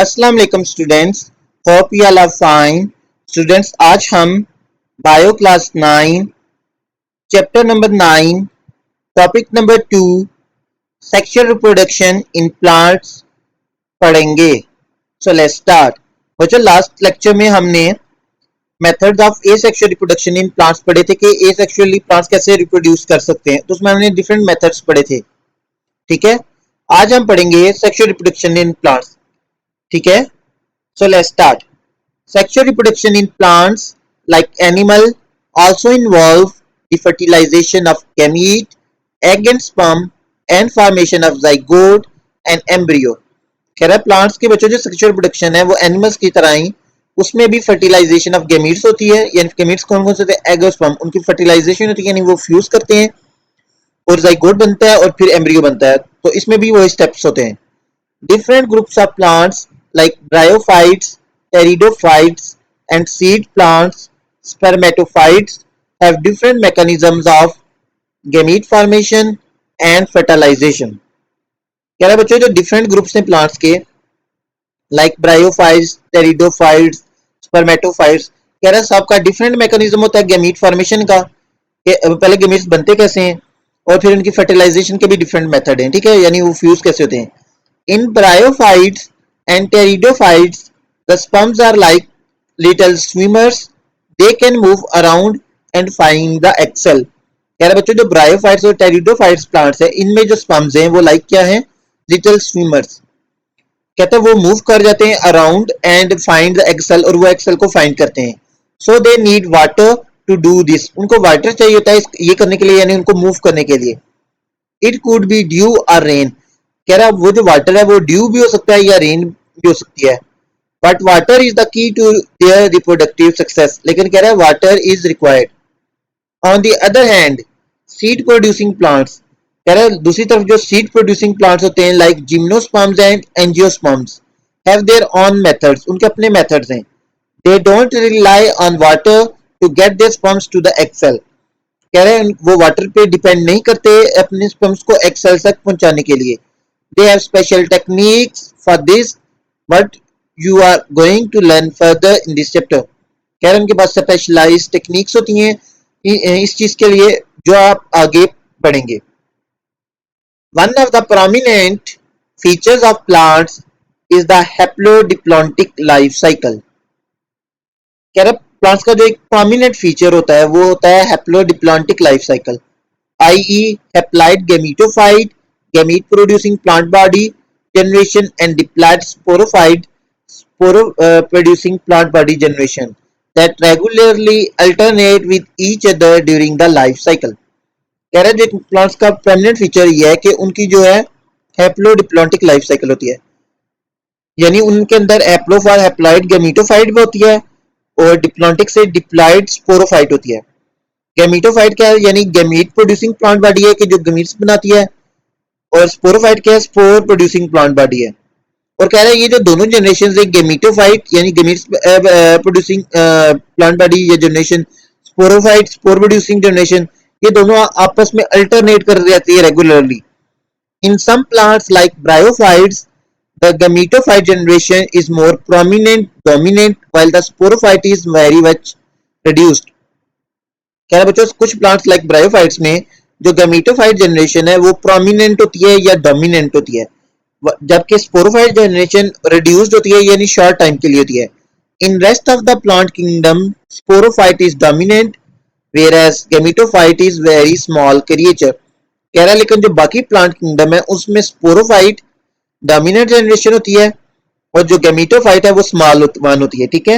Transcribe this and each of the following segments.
अस्सलाम वालेकुम students, hope you all are fine. Students, आज हम bio class 9 chapter number 9 topic number 2 sexual reproduction in plants पढ़ेंगे। So let's start. बच्चों, last lecture में हमने methods of asexual reproduction in plants पढ़े थे कि एसेक्सुअली प्लांट्स कैसे रिप्रोड्यूस कर सकते हैं, तो उसमें हमने डिफरेंट मेथड्स पढ़े थे। ठीक है, आज हम पढ़ेंगे सेक्सुअल रिप्रोडक्शन इन प्लांट्स। ठीक है, so let's start. Sexual reproduction in plants, like animal, also involve the fertilization of gamete, egg and sperm, and formation of zygote and embryo. कह रहा है प्लांट्स के बच्चों जो सेक्सुअल रिप्रोडक्शन है वो एनिमल्स की तरह ही उसमें भी फर्टिलाइजेशन ऑफ गेमीट्स होती है। यानी गेमीट्स कौन कौन से होते हैं? एग और स्पर्म, उनकी फर्टिलाइजेशन होती है, यानी वो फ्यूज करते हैं और जाइगोट बनता है और फिर एम्ब्रियो बनता है। तो इसमें भी वो स्टेप्स होते हैं। Different groups of plants like bryophytes, pteridophytes, and seed plants, spermatophytes, have different mechanisms of gamete formation and fertilization. कह रहा है बच्चों जो डिफरेंट ग्रुप्स हैं प्लांट्स के, लाइक ब्रायोफाइट्स, टेरिडोफाइट्स, स्पर्मेटोफाइट्स, कह रहा है सबका डिफरेंट मैकेनिज्म होता है गैमीट फॉर्मेशन का, कि पहले गैमीट्स बनते कैसे हैं और फिर उनकी फर्टिलाइजेशन के भी डिफरेंट मेथड हैं। ठीक है, यानी वो फ्यूज कैसे होते हैं। In bryophytes and pteridophytes, the sperms are like little swimmers. They can move around and find the egg cell. कह रहे बच्चों जो ब्रायोफाइट्स और टेरिडोफाइट्स प्लांट्स है, इनमें जो स्पर्म्स हैं वो लाइक क्या हैं? Little swimmers. कहते हैं वो मूव कर जाते हैं around and find the egg cell, और वो एग सेल को फाइंड करते हैं। So they need water to do this. उनको वाटर चाहिए होता है ये करने के लिए, यानी उनको मूव करने के लिए। इट कुड बी ड्यू और रेन। कह रहा वो जो वाटर है वो ड्यू भी हो सकता है या रेन भी हो सकती है, but water is the key to their reproductive success. लेकिन कह रहा है water is required. On the other hand, seed producing plants, कह रहा है दूसरी तरफ जो सीड प्रोड्यूसिंग प्लांट्स होते हैं like gymnosperms and angiosperms have their own methods. उनके अपने मेथड्स हैं। They don't rely on water to get their sperms to the egg cell. कह रहे हैं वो वाटर पे डिपेंड नहीं करते अपने स्पर्म्स को एग सेल तक पहुंचाने के लिए। They have special techniques for this, but you are going to learn further in this chapter. कह रहे हैं उनके पास स्पेशलाइज्ड टेक्निक्स होती हैं इस चीज के लिए जो आप आगे पढ़ेंगे। One of the prominent features of plants is the haplodiploidic life cycle. कह रहे प्लांट्स का जो एक प्रोमिनेंट फीचर होता है वो होता है haplodiplontic life cycle, i.e. Haploid gametophyte, gamete producing plant body generation, and diploid sporophyte sporo producing plant body generation that regularly alternate with each other during the life cycle. कह रहे हैं plants का permanent feature ये है कि उनकी जो है हैप्लोडिप्लॉन्टिक लाइफ साइकिल होती है, यानी उनके अंदर हैप्लो फॉर हैप्लॉइड गैमीटोफाइट भी होती है और डिप्लॉन्टिक से डिप्लॉइड स्पोरोफाइट होती है। गैमीटोफाइट क्या है? यानी गैमीट प्रोड्यूसिंग प्लांट बॉडी है कि जो गैमीट्स बनाती है, और स्पोरोफाइट क्या है? स्पोर प्रोड्यूसिंग प्लांट बॉडी है। और कह रहा है ये जो दोनों जनरेशन है, गेमीटोफाइट यानी गेमीट्स प्रोड्यूसिंग प्लांट बॉडी या generation, sporophyte spore producing generation, ये दोनों आपस में अल्टरनेट कर जाती है regularly. In some plants like bryophytes the gametophyte generation is more prominent dominant while the sporophyte is very much reduced. कह रहा है बच्चों कुछ प्लांट्स लाइक ब्रायोफाइट्स में जो गैमीटोफाइट जनरेशन है वो प्रोमिनेंट होती है या डोमिनेंट होती है, जबकि स्पोरोफाइट जनरेशन रिड्यूस्ड होती है, यानी शॉर्ट टाइम के लिए होती है। In rest of the plant kingdom sporophyte is dominant whereas gametophyte is very small creature. कह रहा है लेकिन जो बाकी प्लांट किंगडम है उसमें स्पोरोफाइट डोमिनेंट जनरेशन होती है और जो गैमीटोफाइट है वो स्मॉल वन होती है। ठीक है,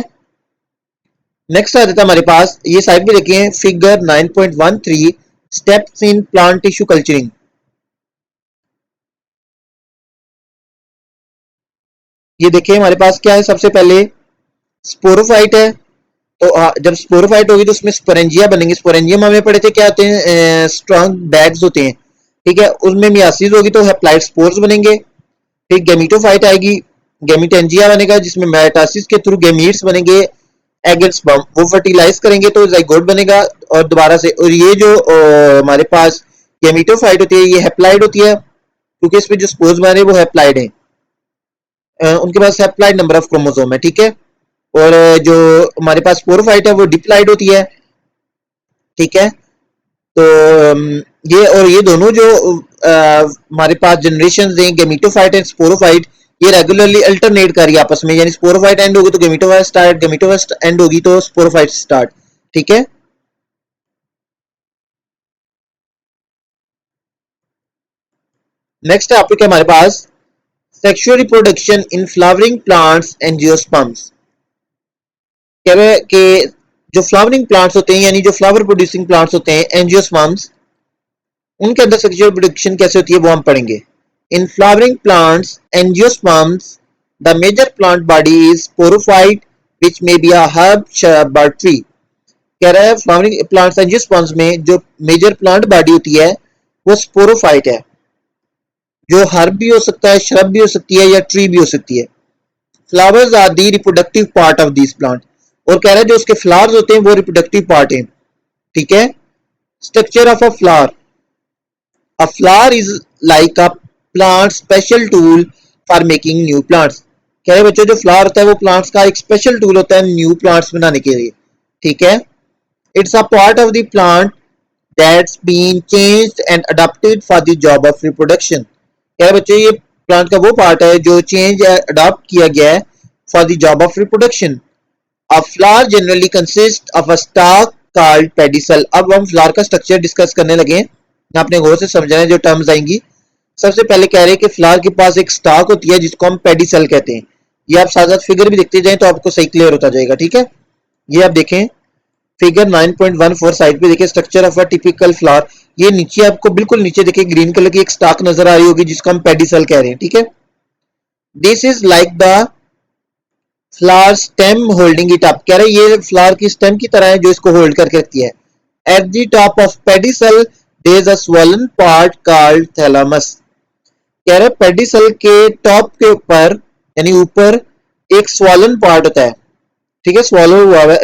नेक्स्ट आ जाता है हमारे पास, ये साइड में देखिए figure 9.13 steps in plant tissue culturing. ये देखिए हमारे पास क्या है, सबसे पहले स्पोरोफाइट है। तो जब स्पोरोफाइट होगी तो उसमें स्पोरेंजिया बनेंगे। स्पोरेंजियम हमें पढ़े थे क्या होते हैं? स्ट्रॉन्ग बैग्स होते हैं। ठीक है, उसमें मियासिस होगी तो हैप्लॉइड स्पोर्स बनेंगे। फिर गैमीटोफाइट आएगी, गैमीटेंजिया बनेगा जिसमें मेटासिस के थ्रू गैमीट्स बनेंगे, एग एंड स्पर्म वो फर्टिलाइज करेंगे तो जाइगोट बनेगा और दोबारा से। और ये जो हमारे पास गैमीटोफाइट होती है ये हैप्लॉइड होती है क्योंकि इसमें जो स्पोर्स बने वो हैप्लॉइड है। उनके पास सेप्लाइड नंबर ऑफ क्रोमोसोम है, ठीक है। और जो हमारे पास स्पोरोफाइट है वो डिप्लाइड होती है, ठीक है। तो ये और ये दोनों जो हमारे पास जनरेशन हैं गेमिटोफाइट एंड स्पोरोफाइट, ये रेगुलरली अल्टरनेट कर रही है आपस में, यानी स्पोरोफाइट एंड होगी तो गेमिटोफाइट स्टार्ट, गेमिटोफाइट एंड होगी तो स्पोरोफाइट स्टार्ट, ठीक है। नेक्स्ट टॉपिक है हमारे पास sexual reproduction in flowering plants and angiosperms. कह रहे हैं कि जो फ्लावरिंग प्लांट्स होते हैं यानी जो फ्लावर प्रोड्यूसिंग प्लांट्स होते हैं एंजियोस्पर्म्स, उनके अंदर सेक्सुअल रिप्रोडक्शन कैसे होती है वो हम पढ़ेंगे। In flowering plants angiosperms the major plant body is sporophyte which may be a herb, shrub or tree। कह रहा है फ्लावरिंग प्लांट्स एंजियोस्पर्म्स में जो मेजर प्लांट बॉडी होती है वो स्पोरोफाइट है, जो हर्ब भी हो सकता है, श्रब भी हो सकती है या ट्री भी हो सकती है। Flowers are the reproductive part of this plant. और कह रहा है जो उसके फ्लावर्स होते हैं वो रिप्रोडक्टिव पार्ट है, ठीक है। Structure of a flower, a flower is like a plant special tool for making new plants। कह रहे बच्चों जो फ्लावर होता है वो प्लांट्स का एक स्पेशल टूल होता है न्यू प्लांट्स बनाने के लिए, ठीक है। It's a part of the plant that's been changed and adopted for the job of reproduction. कह रहे बच्चों ये प्लांट का वो पार्ट है जो चेंज अडॉप्ट किया गया है for the job of reproduction. A flower generally consist of a stock called pedicel. अब हम फ्लावर का स्ट्रक्चर डिस्कस करने लगे हैं, आपने गौर से समझना है जो टर्म्स आएंगी। सबसे पहले कह रहे हैं कि फ्लावर के पास एक स्टॉक होती है जिसको हम पेडिसल कहते हैं। ये आप साथ साथ फिगर भी देखते जाएं तो आपको सही क्लियर होता जाएगा, ठीक है। ये आप देखें फिगर 9.14 साइड पे देखिए structure of a typical flower. ये नीचे आपको बिल्कुल नीचे देखिए ग्रीन कलर की एक स्टॉक नजर आ रही होगी जिसको हम पेडिसल कह रहे हैं, ठीक है। This is like the flower stem holding it up. कह रहे ये फ्लावर की स्टेम की तरह है जो इसको होल्ड करके रखती है। At the top of pedicel there is a swollen part called thalamus. कह रहे पेडिसल के टॉप के ऊपर यानी ऊपर एक स्वॉलन पार्ट होता है, ठीक है, स्वॉलो हुआ है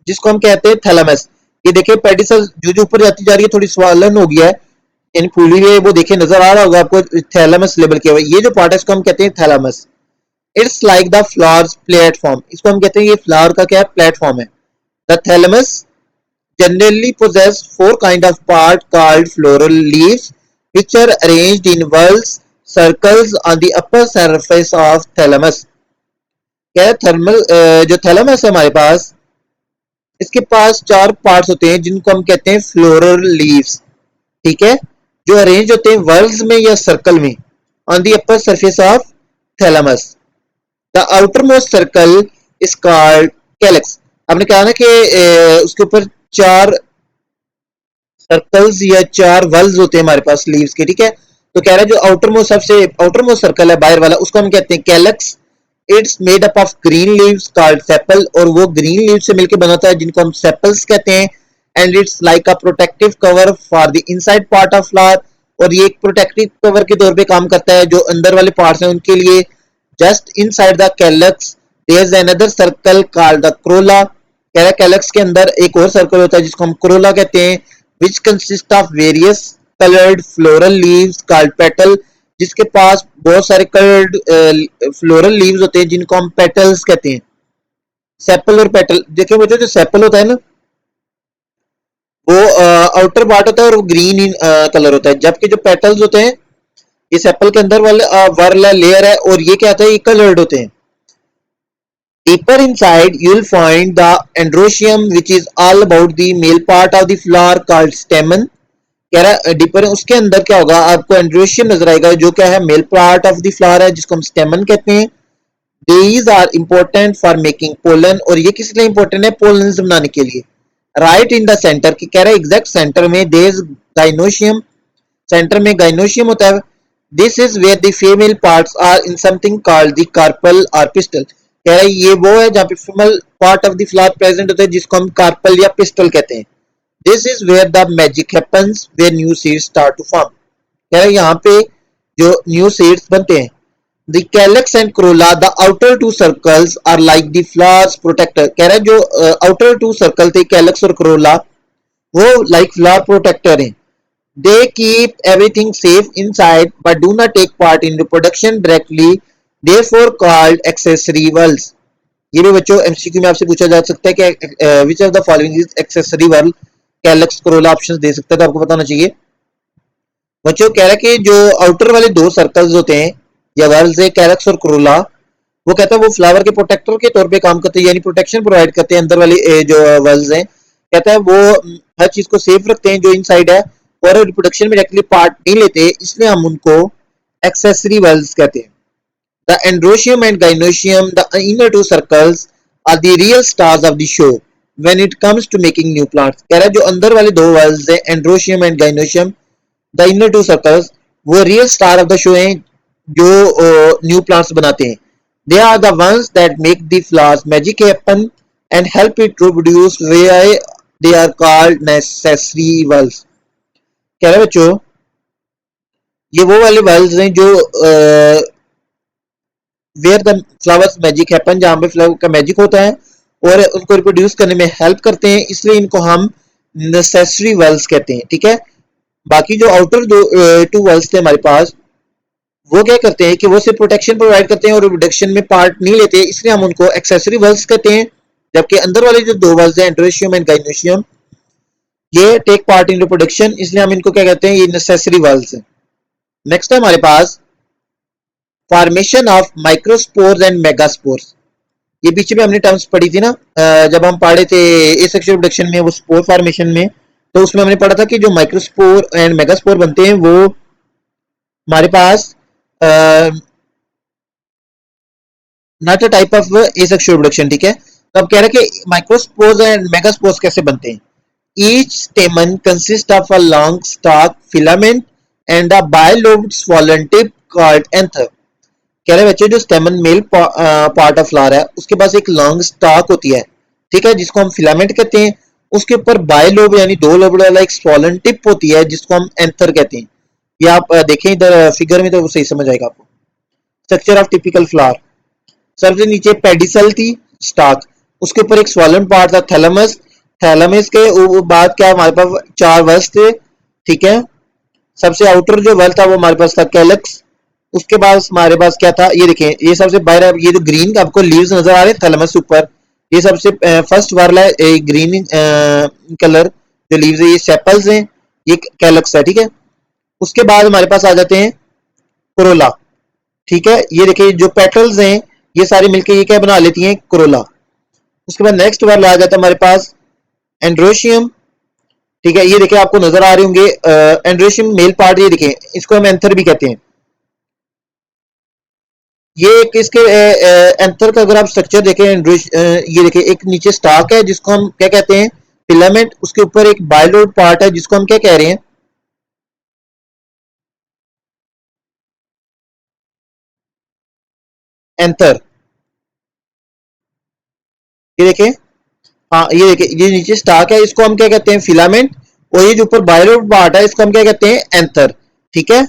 जिसको हम कहते हैं थैलेमस। ये देखिए पेडिसल जो जो ऊपर जाती जा रही है थोड़ी स्वॉलन हो गया है यानी फूली हुई है, वो देखिए नजर आ रहा होगा आपको, थैलेमस लेबल किया हुआ है। ये जो पार्ट है इसको हम कहते हैं thalamus. It's like the flowers platform, इसको हम कहते हैं ये फ्लावर का क्या है प्लेटफॉर्म है। The thalamus generally possess four kind of part called floral leaves which are arranged in whorls circles on the upper surface of thalamus। क्या है थर्मल जो थैलेमस है हमारे पास, इसके पास चार पार्ट्स होते हैं जिनको हम कहते हैं फ्लोरल लीव्स, ठीक है, जो अरेंज होते हैं वर्ल्स में या सर्कल में on the upper surface of thalamus. The outer most circle is called calyx. आपने कहा ना कि उसके ऊपर चार सर्कल्स या चार वल्स होते हैं हमारे पास लीव्स के, ठीक है। तो कह रहा है जो आउटर मोस्ट सबसे आउटर मोस्ट सर्कल है बाहर वाला उसको हम कहते हैं calyx. It's made up of green leaves called sepal, और वो ग्रीन लीव से मिलकर बनाता है जिनको हम सेपल्स कहते हैं। And it's like a protective cover for the inside part of flower, और ये एक प्रोटेक्टिव कवर के तौर पे काम करता है जो अंदर वाले पार्ट्स हैं उनके लिए। Just inside the calyx there is another circle called the corolla. कह रहा है कैलेक्स के अंदर एक और सर्कल होता है जिसको हम क्रोला कहते हैं, which consist of various colored floral leaves called petal, जिसके पास बहुत सारे कलर्ड फ्लोरल लीव्स होते हैं जिनको हम पेटल्स कहते हैं। सेपल और पेटल देखिए बच्चों, जो सेपल होता है ना वो आउटर पार्ट होता है और वो ग्रीन इन कलर होता है, जबकि जो पेटल्स होते हैं ये सेपल के अंदर वाले वाला लेयर है और ये क्या होता है ये कलर्ड होते हैं। Deeper inside, you will find the androecium, which is all about the male part of the flower called stamen। कह रहा है डीपर उसके अंदर क्या होगा आपको एंड्रोशियम नजर आएगा जो क्या है male part of the flower है जिसको हम स्टेमन कहते हैं। These are important for making pollen, और ये किस लिए इंपॉर्टेंट है पोलन बनाने के लिए। राइट इन द सेंटर की कह रहा है एग्जैक्ट सेंटर में देयर इज गाइनोशियम, सेंटर में गाइनोशियम होता है। This is where the female parts are in something called the carpel और पिस्टल। कह रहा है ये वो है जहाँ पे female part of the flower present होता है जिसको हम कार्पल या पिस्टल कहते हैं। This is where the magic happens where new seeds start to form. कह रहा है यहाँ पे जो न्यू सीड्स बनते हैं। The calyx and corolla the outer two circles are like the flowers protector. कह रहा है जो आउटर टू सर्कल थे कैलेक्स और क्रोला वो लाइक फ्लावर प्रोटेक्टर हैं। They keep everything safe inside but do not take part in reproduction directly therefore called accessory whorls. ये भी बच्चों एमसीक्यू में आपसे पूछा जा सकता है कि which of the following is accessory whorl, calyx corolla options दे सकता है, तो आपको बताना चाहिए। बच्चों कह रहा है कि जो आउटर वाले दो सर्कल्स होते हैं या वर्ल्स है, कैलक्स और कोरोला, वो कहता है वो फ्लावर के प्रोटेक्टर के तौर पे काम करते हैं, यानी प्रोटेक्शन प्रोवाइड करते हैं अंदर वाली जो वर्ल्स हैं। कहता है वो हर चीज को सेफ रखते हैं जो इनसाइड है, और रिप्रोडक्शन में डायरेक्टली पार्ट नहीं लेते, इसलिए हम उनको एक्सेसरी वर्ल्स कहते हैं। The androecium and gynoecium, the inner two circles, are the real stars of the show when it comes to making new plants. कह रहा है जो अंदर वाले दो वर्ल्स हैं, androecium and gynoecium, the inner two circles, वो real star of the show हैं जो न्यू प्लांट्स बनाते हैं। They are the ones that make the flowers magic happen and help it to produce why they are called necessary worlds. कह रहा है बच्चों ये वो वाले वर्ल्स हैं जो where the flowers magic happen, जहां पे फ्लावर का मैजिक होता है और उनको रिप्रोड्यूस करने में हेल्प करते हैं, इसलिए इनको हम नेसेसरी वेल्स कहते हैं। ठीक है, बाकी जो आउटर दो टू वेल्स थे हमारे पास, वो क्या करते हैं कि वो सिर्फ प्रोटेक्शन प्रोवाइड करते हैं और रिप्रोडक्शन में पार्ट नहीं लेते, इसलिए हम उनको एक्सेसरी वेल्स कहते हैं। जबकि अंदर वाले जो दो वेल्स हैं, एंड्रोशियम एंड गाइनोशियम, ये टेक पार्ट इन रिप्रोडक्शन, इसलिए हम इनको क्या कहते हैं, ये नेसेसरी वेल्स हैं। नेक्स्ट है हमारे पास formation of microspores and megaspores. ये पीछे में हमने टर्म्स पढ़ी थी ना, जब हम पढ़े थे एसेक्सुअल रिप्रोडक्शन में, वो स्पोर फॉर्मेशन में, तो उसमें हमने पढ़ा था कि जो माइक्रोस्पोर एंड मेगास्पोर बनते हैं वो हमारे पास not a type of asexual reproduction. ठीक है, तो अब कह रहे हैं कि माइक्रोस्पोर्स एंड मेगास्पोर्स कैसे बनते हैं। Each स्टेमन consist of a long stock filament and a bilobed swollen tip called anther. कह रहे बच्चे जो स्टेमन मेल पार्ट ऑफ फ्लावर है, उसके पास एक लॉन्ग स्टॉक होती है, ठीक है, जिसको हम फिलामेंट कहते हैं। उसके ऊपर बायलोब यानी दो लोब वाला एक स्वॉलन टिप होती है, जिसको हम एंथर कहते हैं। ये आप देखें इधर फिगर में तो वो सही समझ आएगा आपको। स्ट्रक्चर ऑफ टिपिकल फ्लावर, सबसे नीचे पेडिसल थी स्टॉक, उसके ऊपर एक स्वॉलन पार्ट था थैलेमस। थैलेमस के बाद क्या हमारे पास चार वर्स थे। ठीक है, सबसे आउटर जो वर्ल था वो हमारे पास था कैलक्स। उसके बाद हमारे पास क्या था, ये देखें, ये सबसे बाहर ये जो ग्रीन आपको लीव्स नजर आ रहे हैं थैलेमस ऊपर, ये सबसे फर्स्ट वर्ल है, ग्रीन कलर जो लीव्स है, ये सेपल्स हैं, ये कैलक्स है। ठीक है, उसके बाद हमारे पास आ जाते हैं कोरोला। ठीक है, ये देखिए जो पेटल्स हैं ये सारे मिलकर ये क्या बना लेती हैं, कोरोला। उसके बाद नेक्स्ट वर्ल आ जाता है हमारे पास एंड्रोशियम। ठीक है, ये देखिए आपको नजर आ रहे होंगे एंड्रोशियम मेल पार्ट, ये देखिए इसको हम एंथर भी कहते हैं। ये एक इसके एंथर का अगर आप स्ट्रक्चर देखें, ये देखिए एक नीचे स्टॉक है जिसको हम क्या कहते हैं, फिलामेंट। उसके ऊपर एक बायलोड पार्ट है जिसको हम क्या कह रहे हैं, एंथर। ये देखें, हाँ ये देखिए ये नीचे स्टॉक है, इसको हम क्या कहते हैं, फिलामेंट। और ये जो ऊपर बायलोड पार्ट है इसको हम क्या कहते हैं, एंथर। ठीक है,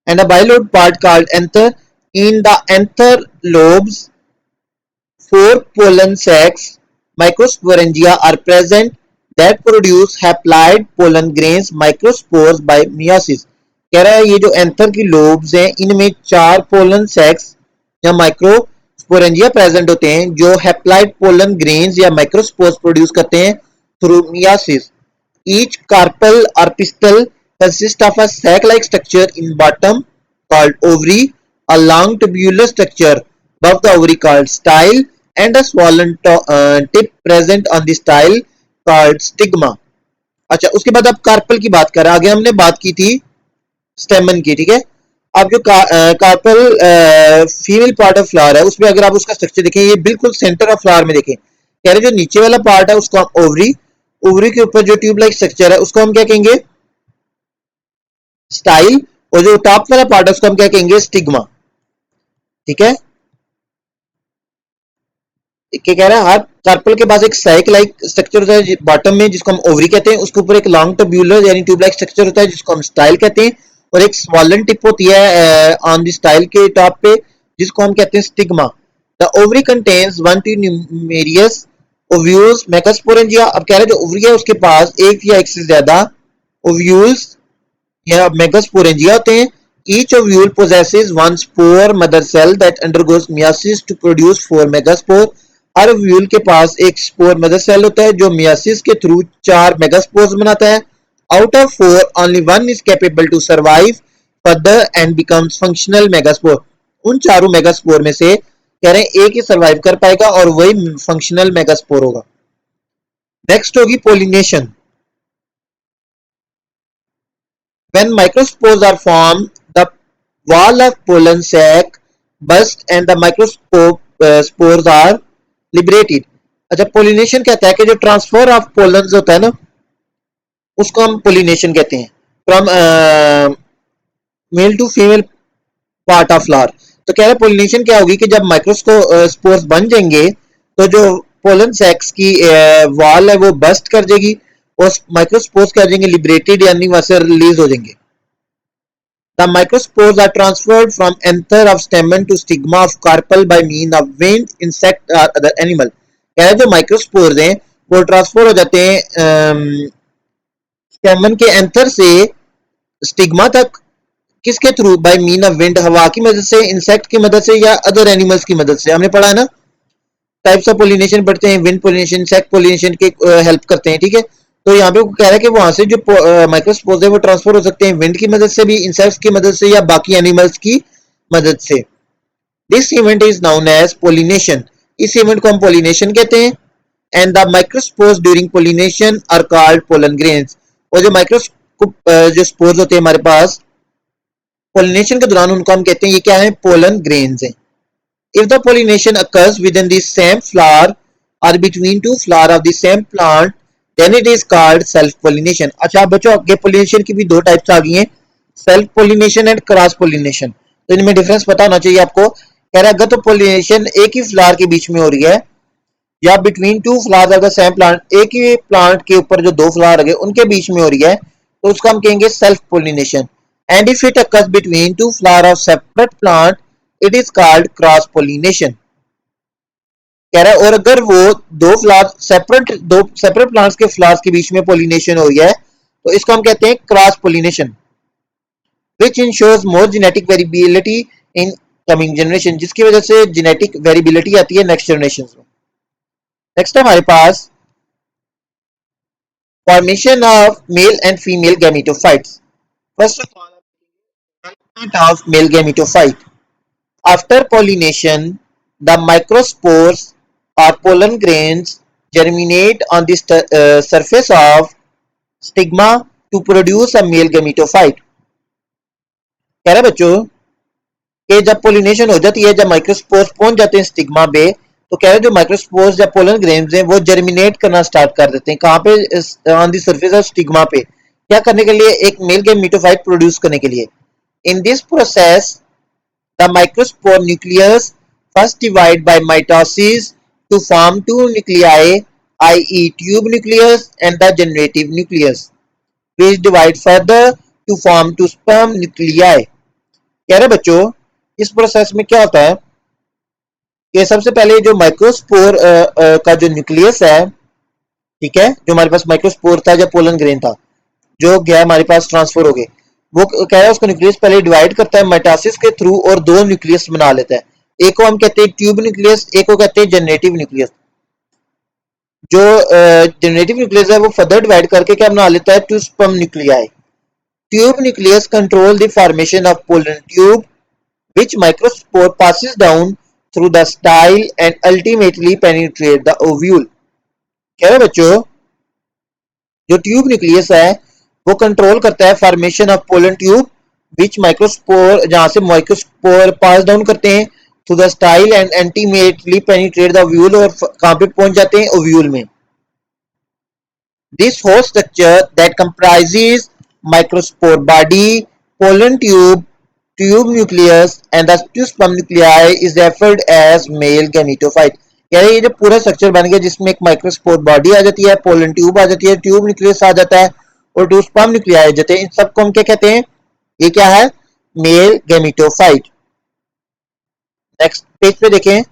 and a bilobed part called anther. In the anther lobes, four pollen sacs, microsporangia, are present that produce haploid pollen grains, microspores by meiosis. कह रहा है ये जो एंथर की लोब्स हैं इनमें चार पोलन सेक्स या माइक्रोस्पोरेंजिया प्रेजेंट होते हैं जो हैप्लॉइड पोलन ग्रेन्स या माइक्रोस्पोर्स प्रोड्यूस करते हैं through myiasis. Each carpel or pistil consists of a sac-like structure in bottom called ovary, a long tubular structure above the ovary called style, and a swollen tip present on the style called stigma. अच्छा, उसके बाद अब carpel की बात करें, आगे हमने बात की थी स्टेमन की। ठीक है, अब जो carpel female part of flower है उसमें अगर आप उसका स्ट्रक्चर देखें, ये बिल्कुल सेंटर ऑफ फ्लावर में देखें, कह रहे जो नीचे वाला पार्ट है उसको हम ओवरी, ओवरी के ऊपर जो ट्यूब लाइक स्ट्रक्चर है उसको हम क्या कहेंगे, स्टाइल, और जो टॉप वाला पार्ट है उसको हम क्या कहेंगे, स्टिग्मा। ठीक है, क्या कह रहा है, हर कार्पल के पास एक सैक लाइक स्ट्रक्चर होता है बॉटम में जिसको हम ओवरी कहते हैं, उसके ऊपर एक लॉन्ग ट्यूब्यूलर यानी ट्यूब लाइक स्ट्रक्चर होता है जिसको हम स्टाइल कहते हैं, और एक स्वॉलन टिप होती है ऑन द स्टाइल के टॉप पे जिसको हम कहते हैं stigma. The ovary contains one two numerous ovules megasporangia. अब कह रहे हैं जो ओवरी है उसके पास एक या एक से ज्यादा ओव्यूल्स या मेगास्पोरेंजिया होते हैं Each ovule possesses one spore mother cell that undergoes meiosis to produce 4 megaspore. Her ovule के पास एक स्पोर मदर सेल होता है जो मियासिस के थ्रू 4 मेगास्पोर्स बनाता है. Out of 4, only one is capable to survive further and becomes functional megaspore. उन चारों मेगास्पोर में से कह रहे हैं एक ही सर्वाइव कर पाएगा और वही फंक्शनल मेगास्पोर होगा. नेक्स्ट होगी pollination. When microspores are formed, the wall of pollen sac bursts and the spores are liberated. अच्छा, पोलिनेशन कहता है कि जो ट्रांसफर ऑफ पोलन होता है ना उसको हम पोलिनेशन कहते हैं. From male to female part of flower. तो कह रहे हैं पोलिनेशन क्या होगी कि जब माइक्रोस्पोर्स बन जाएंगे तो जो पोलन सैक्स की वॉल है वो बस्ट कर जाएगी और माइक्रोस्पोर्स कर जाएंगे लिबरेटेड यानी वहां से रिलीज हो जाएंगे. The microspores are transferred from anther of stamen to stigma of carpel by means of wind, insect or other animal. कह रहे जो माइक्रोस्पोर्स हैं वो ट्रांसफर हो जाते हैं स्टेमन के एंथर से स्टिग्मा तक. किसके through? By mean of wind, हवा की मदद से, इंसेक्ट की मदद से या अदर एनिमल्स की मदद से. हमने पढ़ा है ना टाइप्स ऑफ पोलिनेशन पढ़ते हैं, विंड पोलिनेशन, इंसेक्ट पोलिनेशन के हेल्प करते हैं. ठीक है, तो यहाँ पे वो कह रहा है कि वहां से जो माइक्रोस्पोर्स है वो ट्रांसफर हो सकते हैं विंड की मदद से भी, इंसेक्ट्स की मदद से या बाकी एनिमल्स की मदद से. This event is known as pollination. इस इवेंट को हम पोलिनेशन कहते हैं. And the microspores during pollination are called pollen grains. और जो जो स्पोर्स होते हैं हमारे पास पोलिनेशन के दौरान उनको हम कहते हैं ये क्या है? पोलन ग्रेन्स हैं. If the pollination occurs within the same flower or between two flowers of the same plant, then it is called self pollination. अच्छा बच्चों, आगे पोलिनेशन की भी दो टाइप्स आ गई हैं, self pollination and cross pollination. तो इनमें डिफरेंस पता होना चाहिए आपको. कह रहा है अगर तो पोलिनेशन एक ही फ्लावर के बीच में हो रही है या between two flowers of the same plant, एक ही प्लांट के ऊपर जो दो फ्लावर है उनके बीच में हो रही है, तो उसको हम कहेंगे self pollination. And if it occurs between two flower of separate plant, it is called cross pollination. कह रहा है और अगर वो दो सेपरेट प्लांट्स के फ्लावर्स के बीच में पोलिनेशन हो रही है तो इसको हम कहते हैं cross pollination, which ensures more genetic variability in coming generation, जिसकी वजह से जेनेटिक वेरिएबिलिटी आती है नेक्स्ट जनरेशन में. नेक्स्ट है हमारे पास formation of male and female gametophytes. First of all development of male gametophyte. After pollination, the microspores or pollen grains germinate on the surface of stigma to produce a male gametophyte. कह रहे बच्चों कि जब pollination हो जाती है, जब microspores पहुंच जाते हैं स्टिग्मा पे, तो कह रहे जो माइक्रोस्पोर्स या पोलन ग्रेन्स हैं वो जर्मिनेट करना स्टार्ट कर देते हैं. कहाँ पे? On the surface of stigma पे. क्या करने के लिए? एक मेल गैमेटोफाइट प्रोड्यूस करने के लिए. इन this process the microspore nucleus first divide by mitosis to form two nuclei, i.e. tube nucleus and the generative nucleus, which divide further to form two sperm nuclei. कह रहे बच्चों इस process में क्या होता है कि सबसे पहले जो माइक्रोस्पोर का जो न्यूक्लियस है, ठीक है, जो हमारे पास माइक्रोस्पोर था या पोलन ग्रेन था जो गया हमारे पास ट्रांसफर हो गए, वो कह रहा है उसको न्यूक्लियस पहले डिवाइड करता है माइटोसिस के थ्रू और दो न्यूक्लियस बना लेता है. एक को हम कहते हैं ट्यूब न्यूक्लियस, एक को कहते हैं जनरेटिव न्यूक्लियस. जो जनरेटिव न्यूक्लियस है वो फर्दर डिवाइड करके क्या बना लेता है? Two sperm nuclei. Tube nucleus control the formation of pollen tube which microspore passes down through the style and ultimately penetrate the ovule. कह रहे बच्चों जो ट्यूब न्यूक्लियस है वो कंट्रोल करता है formation of pollen tube which microspore, जहां से माइक्रोस्पोर पास डाउन करते हैं through the style and ultimately penetrate the ovule, और कहां पे पहुंच जाते हैं? ओव्यूल में. This whole structure that comprises microspore body, pollen tube, tube nucleus and the two sperm nuclei is referred as male gametophyte. यानी ये जो पूरा स्ट्रक्चर बन गया जिसमें एक माइक्रोस्पोर बॉडी आ जाती है, पोलन ट्यूब आ जाती है, ट्यूब न्यूक्लियस आ जाता है और टू स्पर्म न्यूक्लियाई आ जाते हैं, इन सबको हम क्या कहते हैं? ये क्या है? Male gametophyte. नेक्स्ट पेज पे देखें,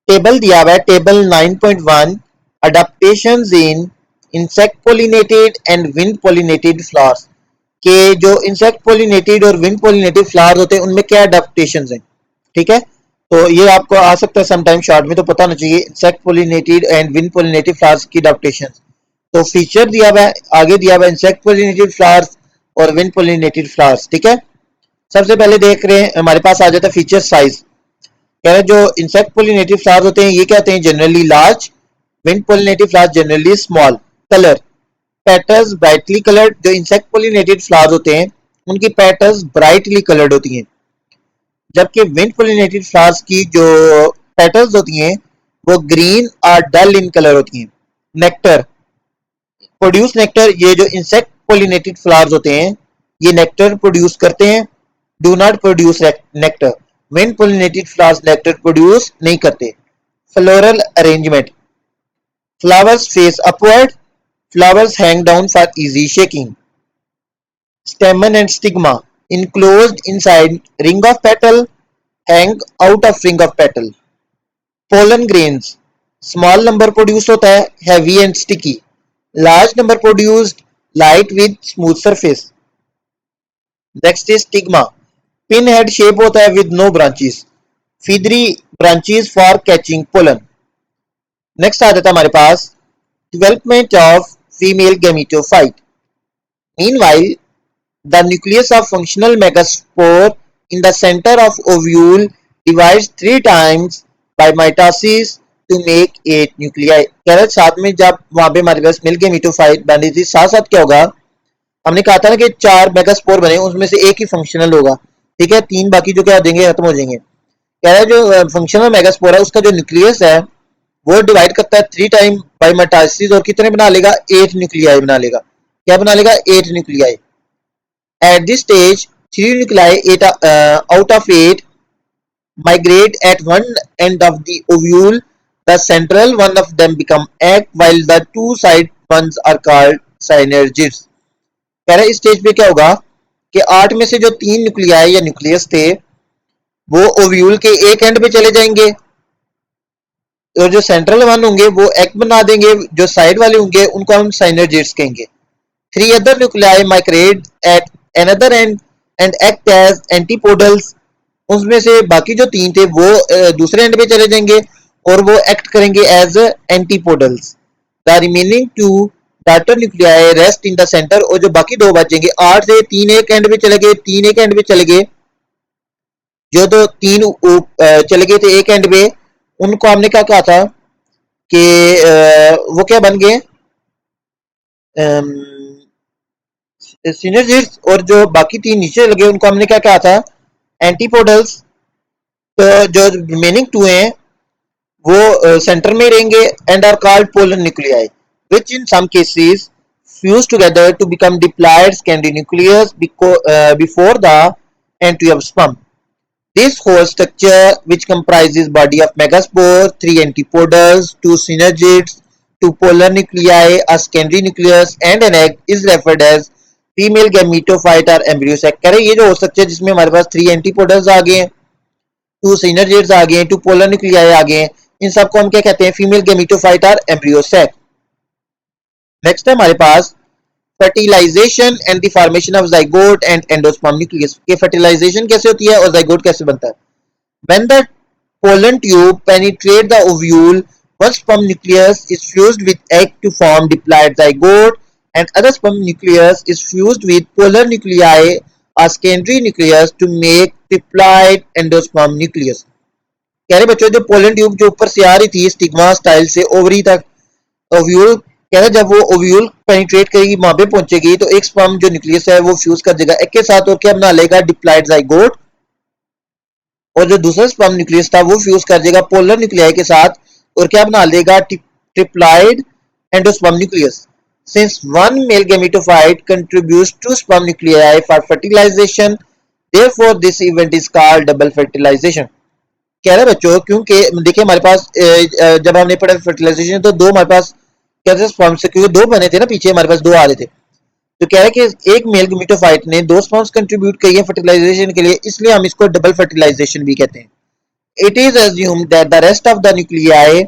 टेबल दिया हुआ है, table 9.1, adaptations in insect pollinated and wind pollinated flowers. कि जो इंसेक्ट पोलिनेटेड और विंड पोलिनेटेड फ्लावर्स होते हैं उनमें क्या अडेप्टेशंस हैं। ठीक है, तो ये आपको आ सकता है समटाइम शॉर्ट में, तो पता होना चाहिए insect pollinated and wind pollinated flowers की अडेप्टेशंस। तो फीचर दिया हुआ है, आगे दिया हुआ है इंसेक्ट पोलिनेटेड फ्लावर्स और विंड पोलिनेटेड फ्लावर्स। ठीक है, सबसे पहले देख रहे हैं हमारे पास आ जाता है फीचर साइज। कह रहे जो इंसेक्ट पोलिनेटेड फ्लावर्स होते हैं ये क्या होते हैं, generally large, wind pollinated flowers generally small. Colour, petals brightly coloured, जो इंसेक्ट पोलिनेटेड फ्लावर्स होते हैं उनकी पेटल्स ब्राइटली कलर्ड होती हैं, जबकि विंड पोलिनेटेड फ्लावर्स की जो पेटल्स होती हैं वो ग्रीन और डल इन कलर होती हैं। नेक्टर, प्रोड्यूस नेक्टर, ये जो इंसेक्ट पोलिनेटेड फ्लावर्स होते हैं ये नेक्टर प्रोड्यूस करते हैं, do not produce nectar. Wind pollinated flowers nectar produce नहीं करते। Floral arrangement, flowers face upward, flowers hang down for easy shaking. Stamen and stigma, enclosed inside ring of petal, hang out of ring of petal. Pollen grains, small number produced होता है, heavy and sticky. Large number produced, light with smooth surface. Next is stigma, pinhead shape होता है with no branches. Feathery branches for catching pollen. Next आ जाता है हमारे पास development of female gametophyte. Meanwhile, the nucleus of functional megaspore in the center of ovule divides 3 times by mitosis to make 8 nuclei. कह रहे साथ में जब वहां पे हमारे पास मिल गए मीटोफाइट बनी थी, साथ साथ क्या होगा, हमने कहा था ना कि 4 मेगास्पोर बने, उसमें से एक ही फंक्शनल होगा। ठीक है, 3 बाकी जो क्या हो जाएंगे, खत्म हो जाएंगे। कह रहा है जो फंक्शनल मेगास्पोर है उसका जो न्यूक्लियस है वो डिवाइड करता है 3 टाइम बाई मेटासिस और कितने बना लेगा, 8 न्यूक्लियाई बना लेगा। क्या बना लेगा, 8 nuclei. At this stage, 3 nuclei out of 8 migrate at one end of the ovule. The central one of them become egg, while the two side ones are called synergids. कह रहे इस स्टेज पे क्या होगा कि 8 में से जो 3 न्यूक्लियाई या न्यूक्लियस थे वो ओव्यूल के एक एंड पे चले जाएंगे और जो सेंट्रल वन होंगे वो एग बना देंगे, जो साइड वाले होंगे उनको हम साइनर्जिड्स कहेंगे। 3 other nuclei migrate at another end and act as antipodals. उसमें से बाकी जो 3 थे वो दूसरे एंड पे चले जाएंगे और वो एक्ट करेंगे as antipodals. The remaining 2 daughter nuclei rest in the center, और जो बाकी 2 बचेंगे 8 से 3 एक एंड पे चले गए, 3 एक एंड पे चले गए, जो तो 3 चले गए थे एक एंड पे उनको हमने क्या कहा था कि वो क्या बन गए, सिनर्जिड्स, और जो बाकी 3 नीचे लगे उनको हमने क्या कहा था, एंटीपोडल्स। तो जो रिमेनिंग 2 हैं वो सेंटर में रहेंगे and are called polar nuclei, which in some cases fuse together to become diploid secondary nucleus before the entry of sperm. This whole structure, which comprises body of megaspore, 3 antipodals, 2 synergids, 2 polar nuclei, a secondary nucleus and an egg, is referred as female gametophyte और embryo sac. कह रहे ये जो हो सकता है जिसमें हमारे पास 3 एंटीपोडल्स आ गए हैं, 2 सिनर्जिड्स आ गए हैं, 2 पोलर न्यूक्लियाई आ गए हैं, इन सबको हम क्या कहते हैं, फीमेल गैमीटोफाइट और एम्ब्रियो सैक। नेक्स्ट है हमारे पास fertilization and the formation of zygote and endosperm nucleus. के फर्टिलाइजेशन कैसे होती है और जाइगोट कैसे बनता है। When the pollen tube penetrate the ovule, one sperm nucleus is fused with egg to form diploid zygote, and other sperm nucleus is fused with polar nuclei or secondary nucleus to make diploid endosperm nucleus. कह रहे बच्चों जो pollen tube जो ऊपर से आ रही थी stigma style से ओवरी तक ओव्यूल, कह रहे जब वो ओव्यूल पेनिट्रेट करेगी वहां पे पहुंचेगी तो एक स्पर्म जो न्यूक्लियस है वो फ्यूज कर देगा एग के साथ और क्या बना लेगा, डिप्लॉइड जाइगोट, और जो दूसरा स्पर्म न्यूक्लियस था वो फ्यूज कर देगा पोलर न्यूक्लियाई के साथ और क्या बना लेगा, triploid endosperm nucleus. Since one male gametophyte contributes 2 sperm nuclei for fertilization, therefore this event is called double fertilization. कह रहे बच्चों क्योंकि देखिए हमारे पास जब हमने पढ़ा फर्टिलाइजेशन तो 2 हमारे पास कैसे स्पर्म से, क्योंकि 2 बने थे ना पीछे हमारे पास 2 आ रहे थे, तो कह रहे कि एक मेल गैमेटोफाइट ने 2 स्पर्म्स कंट्रीब्यूट किए हैं फर्टिलाइजेशन के लिए, इसलिए हम इसको डबल फर्टिलाइजेशन भी कहते हैं। It is assumed that the rest of the nuclei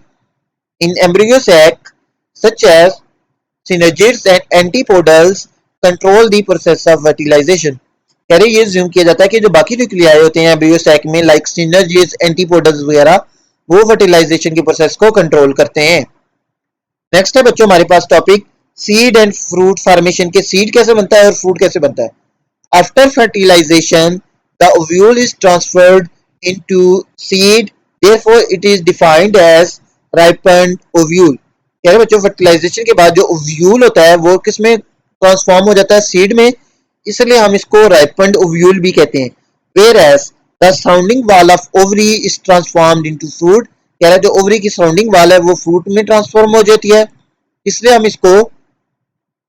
in embryo sac, such as synergids and antipodals, control the process of fertilisation. कह रहे ये ज्यूम किया जाता है कि जो बाकी न्यूक्लियाई होते हैं एम्ब्रियो सैक में लाइक सिनर्जीज एंटीपोडल्स वगैरह वो फर्टिलाइजेशन के प्रोसेस को कंट्रोल करते हैं। नेक्स्ट है बच्चों हमारे पास topic seed and fruit formation के सीड कैसे बनता है और फ्रूट कैसे बनता है। After fertilization the ovule is transferred into seed therefore it is defined as ripened ovule. कह रहे बच्चों फर्टिलाइजेशन के बाद जो ओव्यूल होता है वो किसमें ट्रांसफॉर्म हो जाता है, सीड में, इसलिए हम इसको राइपेंड ओव्यूल भी कहते हैं। Whereas the surrounding wall of ovary is transformed into fruit. कह रहा है जो ओवरी की सराउंडिंग वाल है वो फ्रूट में ट्रांसफॉर्म हो जाती है, इसलिए हम इसको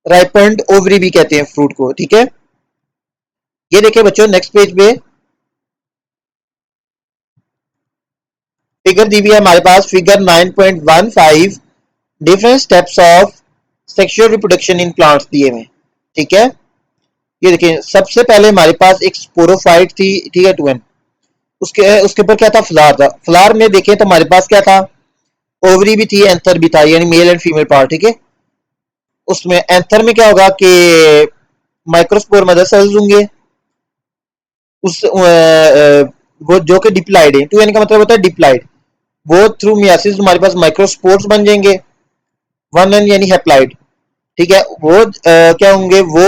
राइपेंड ओवरी भी कहते हैं फ्रूट को। ठीक है, ये देखिए बच्चों नेक्स्ट पेज पे फिगर दी हुई है हमारे पास, figure 9.15 different steps of sexual reproduction in plants दिए हुए। ठीक है, ये देखिए सबसे पहले हमारे पास एक स्पोरोफाइट थी, ठीक है, ट्वेन, उसके उसके ऊपर क्या था, फ्लावर था। फ्लावर में देखें तो हमारे पास क्या था, ओवरी भी थी, एंथर भी था, यानी मेल एंड फीमेल पार्ट। ठीक है, उसमें एंथर में क्या होगा कि माइक्रोस्पोर मदर सेल्स होंगे, उस वो जो कि डिप्लाइड है, टू एन का मतलब होता है डिप्लाइड, वो थ्रू मियासिस हमारे पास माइक्रोस्पोर्स बन जाएंगे, वन एन यानी हैप्लाइड। ठीक है, वो क्या होंगे, वो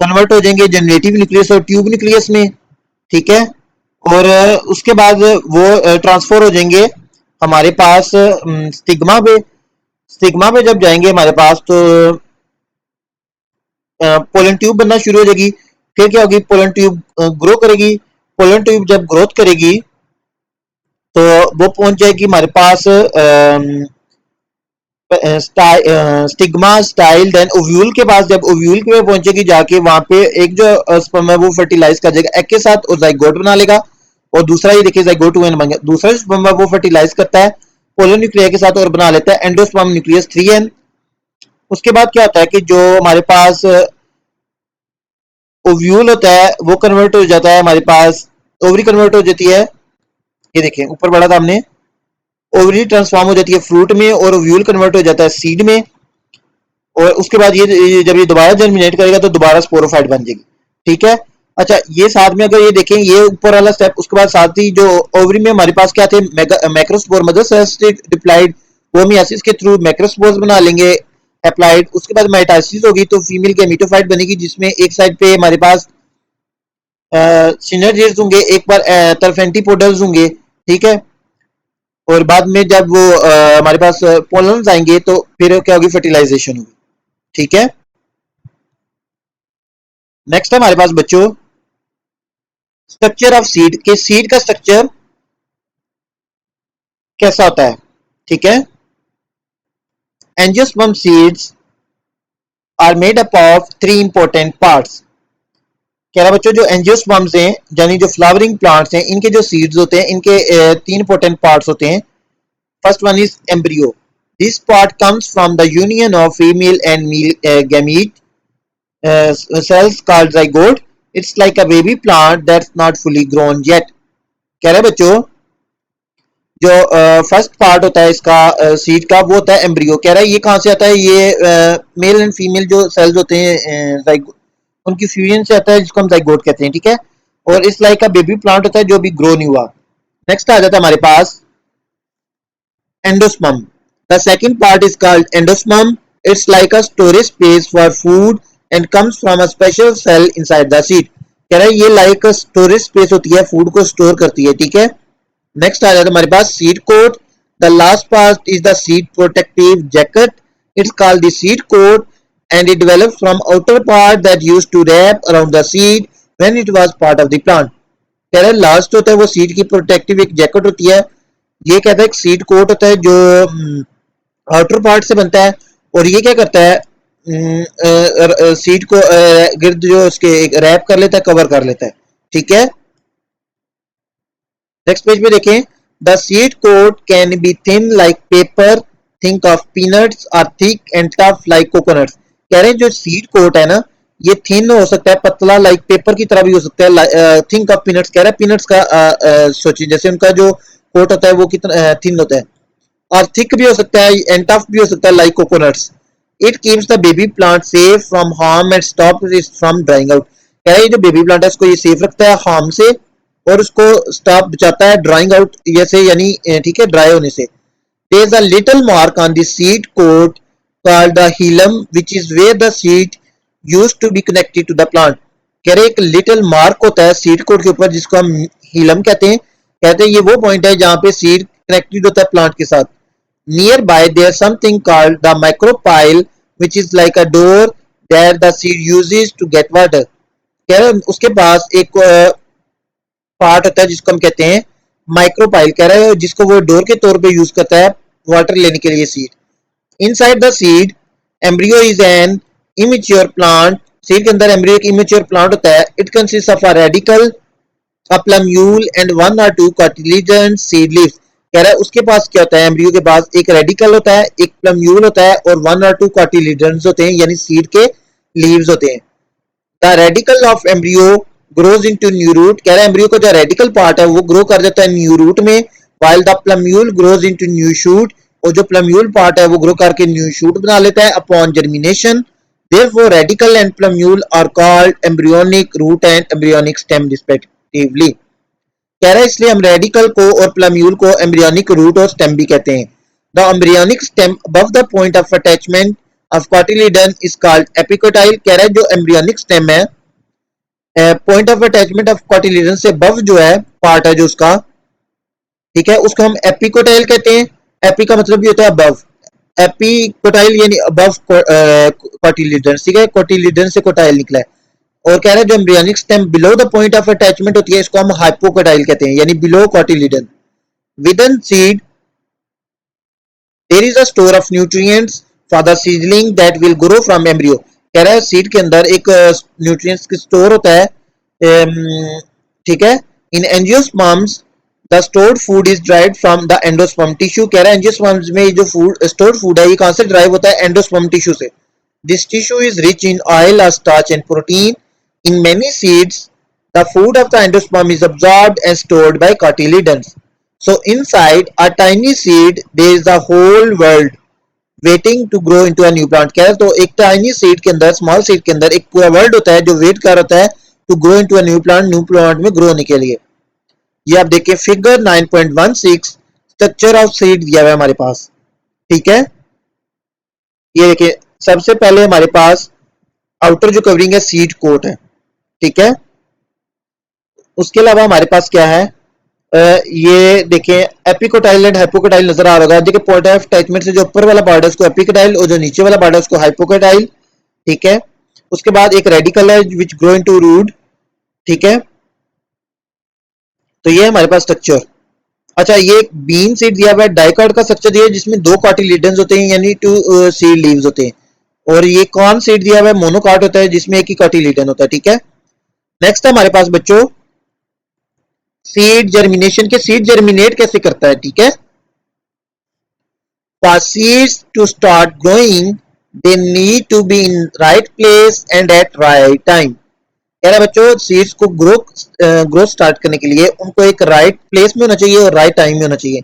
कन्वर्ट हो जाएंगे जनरेटिव न्यूक्लियस और ट्यूब न्यूक्लियस में। ठीक है, और उसके बाद वो ट्रांसफर हो जाएंगे हमारे पास स्टिग्मा पे। स्टिग्मा पे जब जाएंगे हमारे पास तो पोलन ट्यूब बनना शुरू हो जाएगी। फिर क्या होगी, पोलन ट्यूब ग्रो करेगी। पोलन ट्यूब जब ग्रोथ करेगी तो वो पहुंच जाएगी हमारे पास स्टिग्मा स्टाइल देन ओव्यूल के पास। जब ओव्यूल के पहुंचेगी जाके वहां पे एक जो स्पर्म है वो फर्टिलाइज कर जाएगा एग के साथ और जाइगोट बना लेगा, और दूसरा ये देखिए जाइगोट 2n बन गया। दूसरा स्पर्म है वो फर्टिलाइज करता है पोलर न्यूक्लियर के साथ और बना लेता है एंडोस्पर्म न्यूक्लियस 3n। उसके बाद क्या होता है कि जो हमारे पास ओव्यूल होता है वो कन्वर्ट हो जाता है हमारे पास, ओवरी कन्वर्ट हो जाती है, ये देखिए ऊपर बढ़ा था हमने, ओवरी ट्रांसफॉर्म हो जाती है फ्रूट में और ओव्यूल कन्वर्ट हो जाता है सीड में, और उसके बाद ये जब ये दोबारा जर्मिनेट करेगा तो दोबारा स्पोरोफाइट बन जाएगी। ठीक है, अच्छा ये साथ में अगर ये देखें ये ऊपर वाला स्टेप, उसके बाद साथ ही जो ओवरी में हमारे पास क्या थे, मैक्रोस्पोर मदर सेल्स डिप्लाइड, वो मियासिस के थ्रू मैक्रोस्पोर्स बना लेंगे एप्लाइड। उसके बाद माइटोसिस होगी तो फीमेल गैमेटोफाइट बनेगी जिसमें एक साइड पे हमारे पास सिनर्जीज होंगे, एक बार तरफ एंटीपोडल्स होंगे। ठीक है, और बाद में जब वो हमारे पास पोलन्स आएंगे तो फिर क्या होगी, फर्टिलाइजेशन होगी। ठीक है, नेक्स्ट है हमारे पास बच्चों स्ट्रक्चर ऑफ सीड के, सीड का स्ट्रक्चर कैसा होता है। ठीक है, angiosperm seeds are made up of 3 important parts. कह रहा बच्चों जो एंजियोस्पर्म्स हैं यानी जो फ्लावरिंग प्लांट्स हैं इनके जो सीड्स होते हैं इनके 3 इंपॉर्टेंट पार्ट्स होते हैं। First one is embryo, this part comes from the union of female and male gamete cells called zygote. It's like a baby plant that's not fully grown yet. कह रहे बच्चों जो first part होता है इसका seed का वो होता है एम्ब्रियो। कह रहा है ये कहाँ से आता है, ये मेल एंड फीमेल जो सेल्स होते हैं उनकी फ्यूजन से आता है जिसको हम जाइगोट कहते हैं। ठीक है, और इस लाइक का बेबी प्लांट होता है जो भी ग्रो नहीं हुआ। नेक्स्ट आ जाता है हमारे पास endosperm. The second part is called endosperm, it's like a storage space for food and comes from a special cell inside the seed. कह रहा है ये लाइक स्टोरेज स्पेस होती है, फूड को स्टोर करती है। ठीक है, नेक्स्ट आ जाता है हमारे पास seed coat. The last part is the seed protective jacket, it's called the seed coat and it develops from outer part that used to wrap around the seed when it was part of the plant. कह रहा है last होता है वो seed की protective एक jacket होती है, ये कहता है सीड कोट होता है जो आउटर पार्ट से बनता है, और ये क्या करता है सीड को गिर्द जो उसके रैप कर लेता है, कवर कर लेता है। ठीक है, नेक्स्ट पेज पे देखें, the seed coat can be thin like paper, think of peanuts, और thick and tough like coconuts. कह रहे हैं जो सीड कोट है ना ये थिन हो सकता है, पतला लाइक पेपर की तरह भी हो सकता है, थिंक ऑफ पीनट्स। कह रहा है पीनट्स का सोचिए जैसे उनका जो कोट होता है वो कितना थिन होता है, और थिक भी हो सकता है एंड टफ भी हो सकता है like coconuts. It keeps the baby plant safe from harm and stop it from drawing out. कह रहा है ये जो बेबी प्लांट है उसको ये सेफ रखता है हार्म से और उसको स्टॉप बचाता है ड्राइंग आउट जैसे यानी ठीक है ड्राई होने से। There is a little mark on the seed coat called the hilum, which is where the seed used to be connected to the plant. कह रहे एक लिटिल मार्क होता है सीड कोट के ऊपर जिसको हम हीलम कहते हैं ये वो पॉइंट है जहां पे सीड कनेक्टेड होता है प्लांट के साथ। Nearby there something called the micropyle which is like a door that the seed uses to get water. कह रहे उसके पास एक पार्ट होता है जिसको हम कहते हैं माइक्रोपाइल, कह रहा है जिसको वो डोर के तौर पे यूज करता है वाटर लेने के लिए seed. Inside the seed embryo is an immature plant. Seed के अंदर एम्ब्रियो एक इमेच्योर प्लांट होता है। It consist of a radical, a plumule and one और टू कार्टिलेजन सीड लीव्स। कह रहा है उसके पास क्या होता है एम्ब्रियो के पास एक रेडिकल होता है, एक प्लम्यूल होता है और वन और टू कार्टिलेजन होते हैं यानी सीड के लीव्स होते हैं। The radical of embryo grows into new root. कह रहा है एम्ब्रियो का जो रेडिकल पार्ट है वो ग्रो कर जाता है न्यू रूट में, while the plumule grows into new shoot। और जो प्लम्यूल पार्ट है वो ग्रो करके न्यू शूट बना लेता है upon germination. therefore radical and plumule are called embryonic root and embryonic stem respectively। कह रहा है इसलिए हम रेडिकल को और प्लम्यूल को एम्ब्रियोनिक रूट और स्टेम भी कहते हैं। The embryonic stem above the point of attachment of cotyledon is called epicotyl। कह रहा है जो एम्ब्रियोनिक स्टेम है point of attachment of cotyledon से above जो है पार्ट है जो उसका, ठीक है, उसको हम एपिकोटाइल कहते हैं। एपी का मतलब भी होता है अबव, एपिकोटाइल यानी अबव कॉटिलेडन, ठीक है, कॉटिलेडन से कोटाइल निकला है। और कह रहे हैं जो embryonic stem below the point of attachment होती है इसको हम हाइपोकोटाइल कहते हैं यानी below cotyledon. Within seed there is a store of nutrients for the seedling that will grow from embryo. कह रहा है सीड के अंदर एक न्यूट्रिएंट्स की स्टोर होता है, ठीक है। In angiosperms the stored food is derived from the endosperm tissue. कह रहा है एंजियोस्पर्म्स में जो फूड स्टोर्ड फूड है ये कहां से ड्राइव होता है एंडोस्पर्म टिश्यू से। This tissue is rich in oil और starch and protein. In many seeds the food of the endosperm is absorbed and stored by cotyledons. So inside a tiny seed there is the whole world waiting to grow into a new plant. कह रहा है तो एक tiny seed के अंदर, small seed के अंदर एक पूरा वर्ल्ड होता है जो वेट कर होता है to grow into a new plant में ग्रो होने के लिए। ये आप देखिए फिगर 9.16 स्ट्रक्चर ऑफ सीड दिया हुआ है हमारे पास, ठीक है। ये देखिए सबसे पहले हमारे पास आउटर जो कवरिंग है सीड कोट है, ठीक है। उसके अलावा हमारे पास क्या है, ये देखिए एपिकोटाइल एंड हाइपोकोटाइल नजर आ रहा होगा। देखिए पॉइंट ऑफ अटैचमेंट से जो ऊपर वाला पार्ट है उसको एपिकोटाइल और जो नीचे वाला पार्ट है उसको हाइपोकोटाइल, ठीक है। उसके बाद एक रेडिकल है विच ग्रो इनटू रूट, ठीक है। तो ये हमारे पास स्ट्रक्चर। अच्छा ये एक बीन सीड दिया हुआ है, डाइकॉट का स्ट्रक्चर दिया है जिसमें दो कार्टिलेडन्स होते हैं यानी टू सीड लीव्स होते हैं। और ये कॉर्न सीड दिया हुआ है, मोनोकाट होता है जिसमें एक ही कार्टिलेडन होता है, ठीक है। नेक्स्ट है हमारे पास बच्चों सीड जर्मिनेशन के, सीड जर्मिनेट कैसे करता है, ठीक है। For seeds to start growing, they need to be in right place and at right time। कह रहा बच्चों सीड्स को ग्रोथ स्टार्ट करने के लिए उनको एक राइट प्लेस में होना चाहिए और राइट टाइम में होना चाहिए।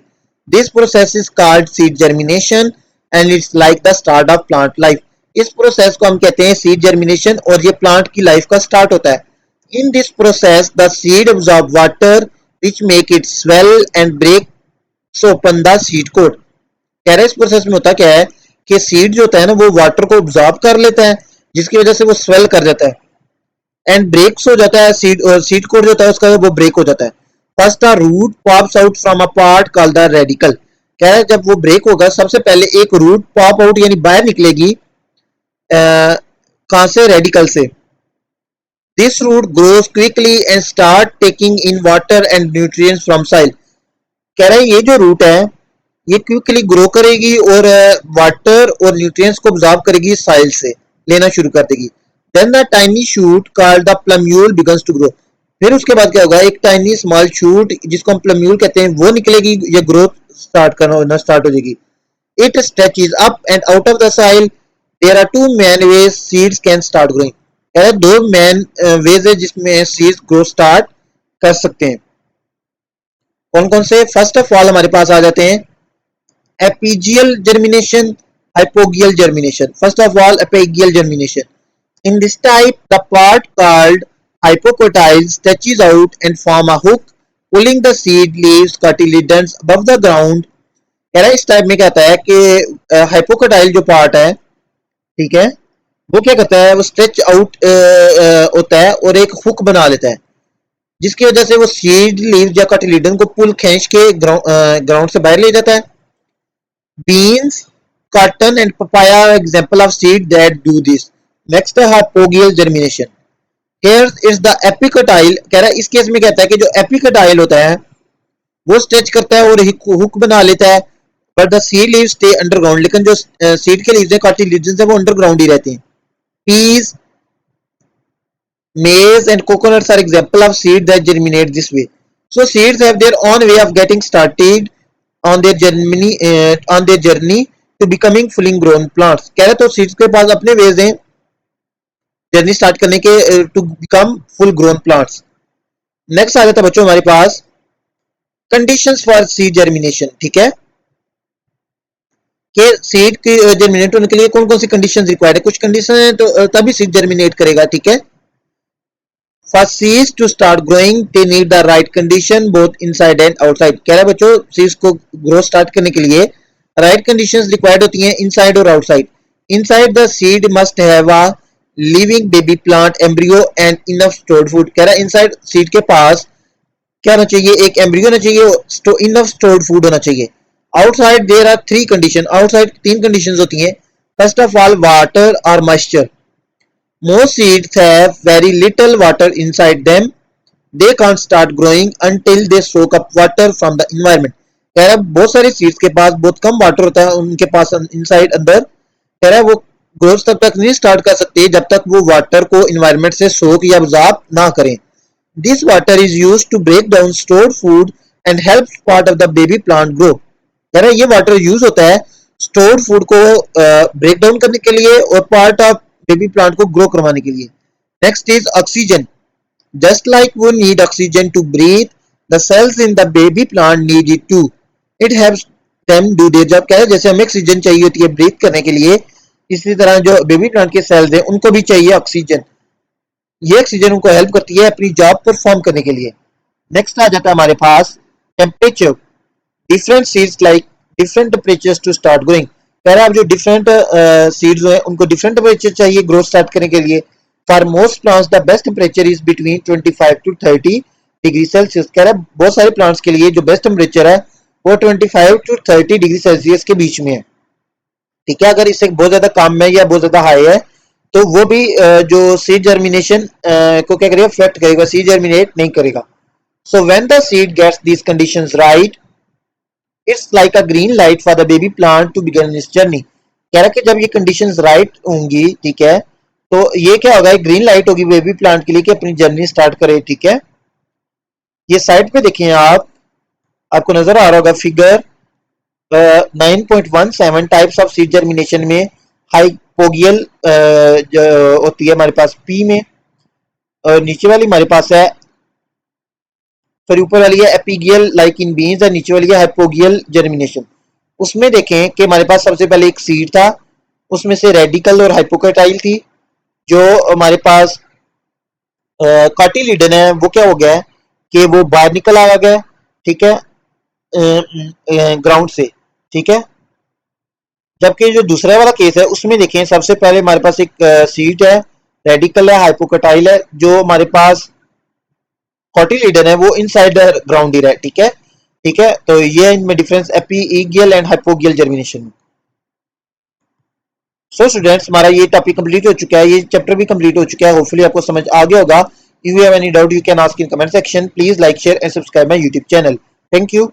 This process is called seed germination and it's like the start of plant life. इस प्रोसेस को हम कहते हैं सीड जर्मिनेशन और ये प्लांट की लाइफ का स्टार्ट होता है। In this process the seed absorb water which make it swell and break open the seed coat. कह रहे इस प्रोसेस में होता क्या है कि सीड जो होता है ना वो वाटर को ऑब्जॉर्ब कर लेता है जिसकी वजह से वो स्वेल कर जाता है एंड ब्रेक्स हो जाता है, सीड कोड जो होता है उसका वो ब्रेक हो जाता है। First the root pops out from a part called the radicle. कह रहा है जब वो ब्रेक होगा सबसे पहले एक रूट पॉप आउट यानी बाहर निकलेगी, कहां से, रेडिकल से। This root grows quickly and start taking in water and nutrients from soil. कह रहा है ये जो रूट है ये क्विकली ग्रो करेगी और वाटर और न्यूट्रिएंट्स को ऑब्जॉर्ब करेगी सॉइल से, लेना शुरू कर देगी। Then the tiny shoot called the plumule begins to grow। फिर उसके बाद क्या होगा, एक टाइनी स्मॉल शूट जिसको हम प्लम्यूल कहते हैं वो निकलेगी, ये ग्रोथ स्टार्ट करना स्टार्ट हो जाएगी। It stretches up and out of the soil. There are two main ways seeds can start growing. दो मेन वेज है जिसमें सीड्स ग्रो स्टार्ट कर सकते हैं। कौन कौन से, फर्स्ट ऑफ ऑल हमारे पास आ जाते हैं epigeal germination hypogeal germination. First of all, apigeal germination. In this type, the part called hypocotyl stretches out and form a hook, pulling the seed leaves cotyledons above the ground. कह रहा है इस type में क्या होता है कि hypocotyl जो पार्ट है, ठीक है, वो क्या करता है, वो स्ट्रेच आउट होता है और एक हुक बना लेता है, जिसकी वजह से वो सीड लीव या कटिलिडन को पुल खींच के ग्राउंड से बाहर ले जाता है. Beans, cotton and papaya are example of seed that do this. Next है hypogeal germination. Here is the epicotyle. कह रहा है इस केस में कहता है कि जो epicotyle होता है वो स्ट्रेच करता है और हुक बना लेता है, but the seed leaves stay underground. लेकिन जो सीड के लीव्स हैं, कार्टिलेजन्स हैं, वो अंडरग्राउंड ही रहते हैं. Peas, maize and coconuts are example of seeds that germinate this way. So seeds have their own way of getting started on their journey to becoming fully grown plants. कह रहे तो seeds के पास अपने ways हैं journey start करने के to become full grown plants. Next आ जाता है बच्चों हमारे पास कंडीशंस फॉर सीड जर्मिनेशन. ठीक है, कि सीड की जर्मिनेट होने के लिए कौन कौन सी कंडीशंस रिक्वायर्ड है. कुछ कंडीशन है तो तभी सीड जर्मिनेट करेगा. ठीक है, For seeds to start growing, they need the right condition both inside and outside. कह रहा है बच्चों सीड्स को ग्रो स्टार्ट करने के लिए राइट कंडीशंस रिक्वायर्ड होती हैं इनसाइड और outside. Inside the seed must have a living baby plant embryo and enough stored food. कह रहा है इनसाइड सीड के पास क्या होना चाहिए, एक एम्ब्रियो होना चाहिए, इनफ स्टोर्ड फूड होना चाहिए. Outside there are three condition. Outside तीन कंडीशंस होती हैं. फर्स्ट ऑफ ऑल वाटर और moisture. Most seeds have very little water inside them. They can't start growing until they soak up water from the environment. कह रहा है बहुत सारे seeds के पास बहुत कम वाटर होता है उनके पास इनसाइड अंदर. कह रहा है वो ग्रोथ तब तक नहीं स्टार्ट कर सकते जब तक वो वाटर को इन्वायरमेंट से सोक या अब्जॉर्ब ना करें. This water is used to break down stored food and help part of the baby plant grow. कह रहा है ये वाटर यूज होता है स्टोर्ड फूड को ब्रेक डाउन करने के लिए और पार्ट ऑफ बेबी प्लांट को ग्रो करवाने के लिए. Next is oxygen. Just like वो need oxygen to breathe, the cells in the baby plant need it too. It helps them do their job. क्या है जैसे हमें ऑक्सीजन चाहिए होती है ब्रीथ करने के लिए, इसी तरह जो बेबी प्लांट के सेल्स हैं उनको भी चाहिए ऑक्सीजन. ये ऑक्सीजन उनको हेल्प करती है अपनी जॉब परफॉर्म करने के लिए. नेक्स्ट आ जाता है हमारे पास temperature. Different seeds like different temperatures to start growing. कह रहा है अब जो डिफरेंट सीड्स हैं उनको डिफरेंट टेम्परेचर चाहिए ग्रोथ स्टार्ट करने के लिए. For most plants the best temperature is between 25 to 30 degree Celsius. कह रहा है बहुत सारे प्लांट्स के लिए जो बेस्ट टेम्परेचर है वो 25 to 30 डिग्री सेल्सियस के बीच में है. ठीक है, अगर इससे बहुत ज्यादा कम है या बहुत ज्यादा हाई है तो वो भी जो सीड जर्मिनेशन को क्या करेगा, अफेक्ट करेगा, सीड जर्मिनेट नहीं करेगा. So when the seed gets these conditions right, it's like a green light for the baby plant to begin its journey. कह रहा है कि जब ये कंडीशंस राइट होंगी, ठीक है, तो ये क्या होगा, एक ग्रीन लाइट होगी बेबी प्लांट के लिए कि अपनी जर्नी स्टार्ट करे. ठीक है, ये साइड पे देखें आप, आपको नजर आ रहा होगा figure 9.17 types of seed germination में हाइपोगियल होती है हमारे पास पी में, और नीचे वाली हमारे पास है, सॉरी ऊपर वाली है एपिगियल लाइक इन बीन्स और नीचे वाली है हाइपोगियल जर्मिनेशन. उसमें देखें कि हमारे पास सबसे पहले एक सीड था, उसमें से रेडिकल और हाइपोकोटाइल थी. जो हमारे पास कार्टिलिडन है वो क्या हो गया है कि वो बाहर निकल आ गया. ठीक है, ग्राउंड से. ठीक है, जबकि जो दूसरा वाला केस है उसमें देखें सबसे पहले हमारे पास एक सीड है, रेडिकल है, हाइपोकोटाइल है. जो हमारे पास कार्टिलिडन है वो इनसाइड द ग्राउंड ही रहा है. ठीक है, ठीक है, तो ये इनमें डिफरेंस एपिगियल एंड हाइपोगियल जर्मिनेशन में. सो स्टूडेंट्स हमारा ये टॉपिक कंप्लीट हो चुका है, ये चैप्टर भी कंप्लीट हो चुका है. होपफुली आपको समझ आ गया होगा. If you have any doubt you can ask in comment section. Please like share and subscribe my YouTube channel. Thank you.